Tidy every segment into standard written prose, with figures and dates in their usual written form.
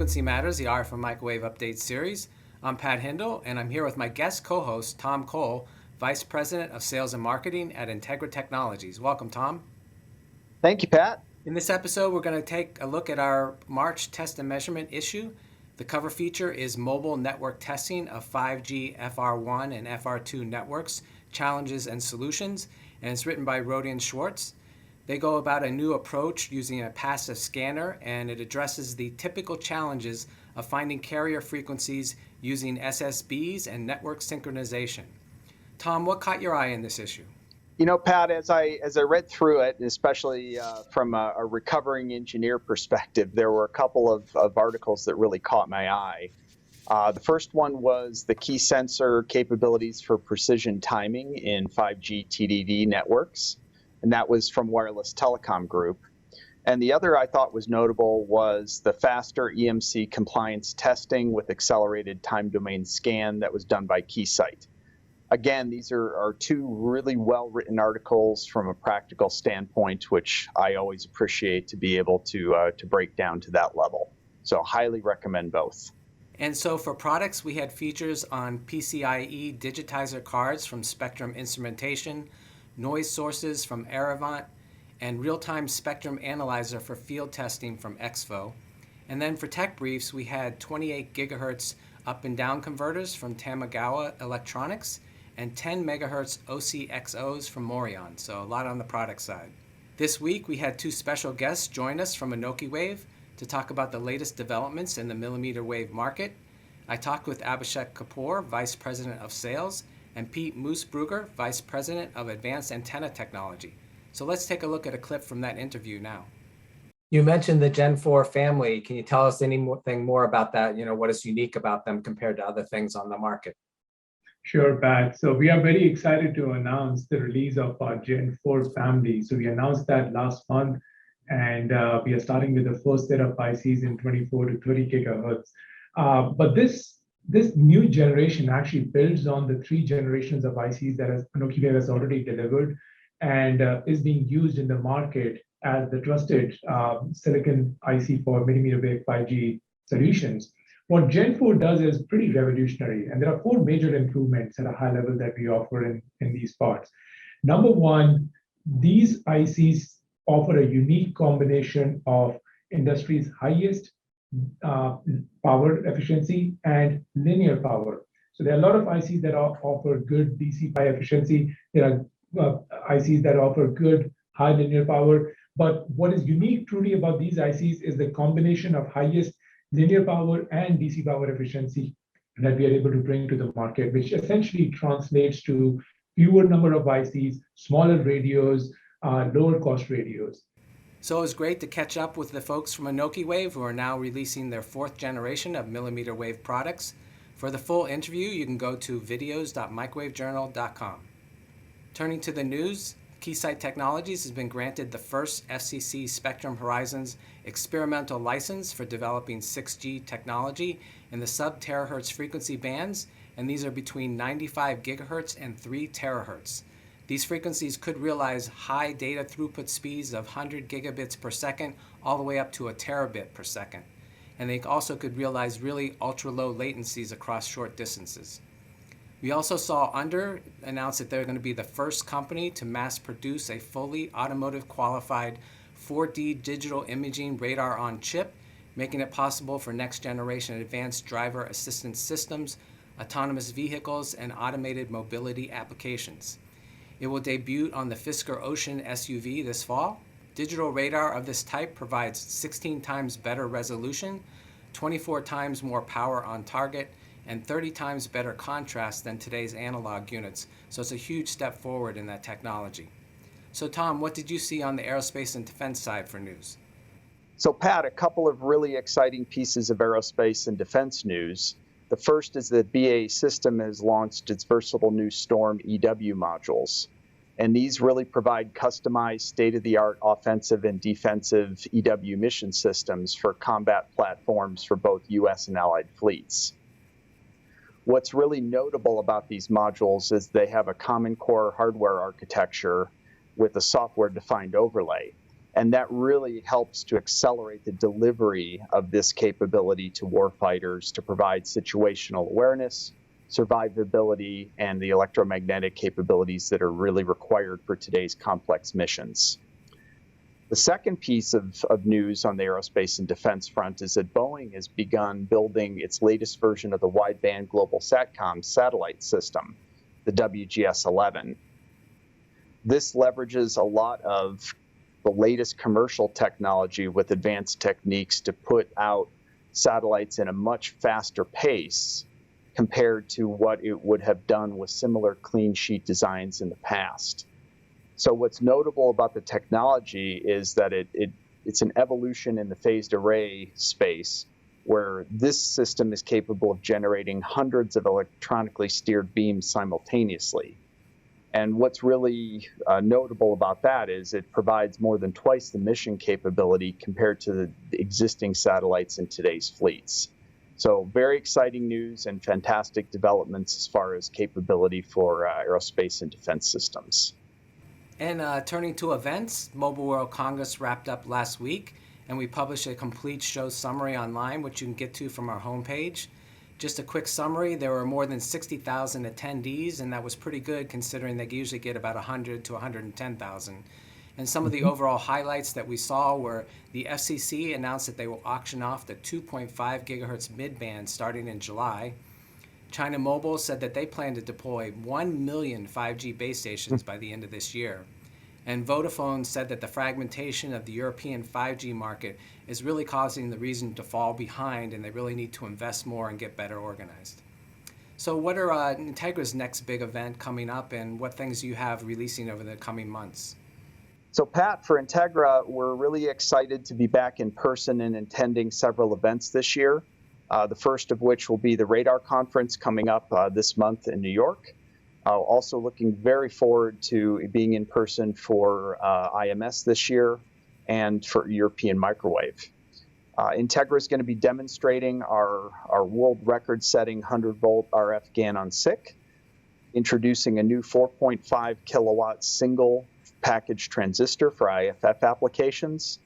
Frequency Matters, the RF and Microwave Update Series. I'm Pat Hindle, and I'm here with my guest co-host, Tom Cole, Vice President of Sales and Marketing at Integra Technologies. Welcome, Tom. Thank you, Pat. In this episode, we're going to take a look at our March test and measurement issue. The cover feature is Mobile Network Testing of 5G FR1 and FR2 Networks, Challenges and Solutions, and it's written by Rodian Schwartz. They go about a new approach using a passive scanner, and it addresses the typical challenges of finding carrier frequencies using SSBs and network synchronization. Tom, what caught your eye in this issue? You know, Pat, as I read through it, especially from a recovering engineer perspective, there were a couple of articles that really caught my eye. The first one was the key sensor capabilities for precision timing in 5G TDD networks, and that was from Wireless Telecom Group. And the other I thought was notable was the faster EMC compliance testing with accelerated time domain scan that was done by Keysight. Again, these are two really well-written articles from a practical standpoint, which I always appreciate to be able to break down to that level. So highly recommend both. And so for products, we had features on PCIe digitizer cards from Spectrum Instrumentation, noise sources from Aravant, and real-time spectrum analyzer for field testing from Exvo. And then for tech briefs, we had 28 gigahertz up and down converters from Tamagawa Electronics and 10 megahertz OCXOs from Morion, so a lot on the product side. This week, we had two special guests join us from mmWave to talk about the latest developments in the millimeter wave market. I talked with Abhishek Kapoor, Vice President of Sales, and Pete Moosbrugger, Vice President of Advanced Antenna Technology. So let's take a look at a clip from that interview now. You mentioned the Gen 4 family. Can you tell us anything more about that? You know, what is unique about them compared to other things on the market? Sure, Pat. So we are very excited to announce the release of our Gen 4 family. So we announced that last month, and we are starting with the first set of ICs in 24 to 30 gigahertz. But this new generation actually builds on the 3 generations of ICs that mmWave has already delivered and is being used in the market as the trusted silicon IC for millimeter wave 5G solutions. What Gen 4 does is pretty revolutionary, and there are 4 major improvements at a high level that we offer in these parts. Number one, these ICs offer a unique combination of industry's highest power efficiency and linear power. So there are a lot of ICs that offer good DC-PHY efficiency. There are ICs that offer good high linear power. But what is unique truly about these ICs is the combination of highest linear power and DC power efficiency that we are able to bring to the market, which essentially translates to fewer number of ICs, smaller radios, lower cost radios. So it was great to catch up with the folks from mmWave who are now releasing their 4th generation of millimeter wave products. For the full interview, you can go to videos.microwavejournal.com. Turning to the news, Keysight Technologies has been granted the first FCC Spectrum Horizons experimental license for developing 6G technology in the sub-terahertz frequency bands, and these are between 95 gigahertz and 3 terahertz. These frequencies could realize high data throughput speeds of 100 gigabits per second all the way up to a terabit per second. And they also could realize really ultra-low latencies across short distances. We also saw Under announce that they're going to be the first company to mass produce a fully automotive qualified 4D digital imaging radar on chip, making it possible for next generation advanced driver assistance systems, autonomous vehicles, and automated mobility applications. It will debut on the Fisker Ocean SUV this fall. Digital radar of this type provides 16 times better resolution, 24 times more power on target, and 30 times better contrast than today's analog units. So it's a huge step forward in that technology. So Tom, what did you see on the aerospace and defense side for news? So Pat, a couple of really exciting pieces of aerospace and defense news. The first is that BAE System has launched its versatile new Storm EW modules. And these really provide customized state-of-the-art offensive and defensive EW mission systems for combat platforms for both US and allied fleets. What's really notable about these modules is they have a common core hardware architecture with a software-defined overlay. And that really helps to accelerate the delivery of this capability to warfighters to provide situational awareness, survivability, and the electromagnetic capabilities that are really required for today's complex missions. The second piece of news on the aerospace and defense front is that Boeing has begun building its latest version of the wideband global SATCOM satellite system, the WGS-11. This leverages a lot of the latest commercial technology with advanced techniques to put out satellites in a much faster pace compared to what it would have done with similar clean sheet designs in the past. So what's notable about the technology is that it's an evolution in the phased array space, where this system is capable of generating hundreds of electronically steered beams simultaneously. And what's really notable about that is it provides more than twice the mission capability compared to the existing satellites in today's fleets. So very exciting news and fantastic developments as far as capability for aerospace and defense systems. And turning to events, Mobile World Congress wrapped up last week, and we published a complete show summary online, which you can get to from our homepage. Just a quick summary, there were more than 60,000 attendees, and that was pretty good considering they usually get about 100 to 110,000. And some of the overall highlights that we saw were the FCC announced that they will auction off the 2.5 gigahertz midband starting in July. China Mobile said that they plan to deploy 1 million 5G base stations by the end of this year. And Vodafone said that the fragmentation of the European 5G market is really causing the region to fall behind, and they really need to invest more and get better organized. So what are Integra's next big event coming up, and what things do you have releasing over the coming months? So Pat, for Integra, we're really excited to be back in person and attending several events this year. The first of which will be the Radar Conference coming up this month in New York. Also looking very forward to being in person for IMS this year and for European Microwave. Integra is going to be demonstrating our world record-setting 100-volt RF GaN on SiC, introducing a new 4.5 kilowatt single package transistor for IFF applications,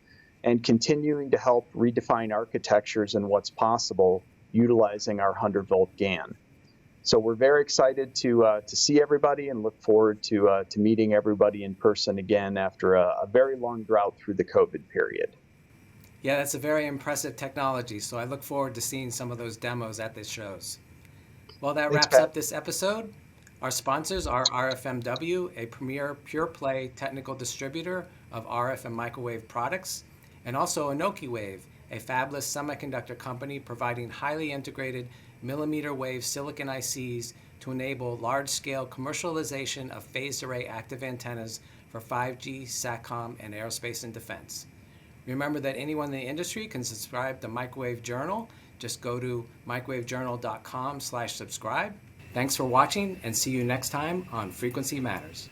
and continuing to help redefine architectures and what's possible utilizing our 100-volt GaN. So we're very excited to see everybody and look forward to meeting everybody in person again after a very long drought through the COVID period. Yeah, that's a very impressive technology, so I look forward to seeing some of those demos at the shows. Well, that wraps up this episode. Our sponsors are RFMW, a premier pure-play technical distributor of RF and microwave products, and also mmWave, a fabless semiconductor company providing highly integrated mmWave silicon ICs to enable large-scale commercialization of phased array active antennas for 5G, SATCOM, and aerospace and defense. Remember that anyone in the industry can subscribe to Microwave Journal. Just go to microwavejournal.com/subscribe. Thanks for watching, and see you next time on Frequency Matters.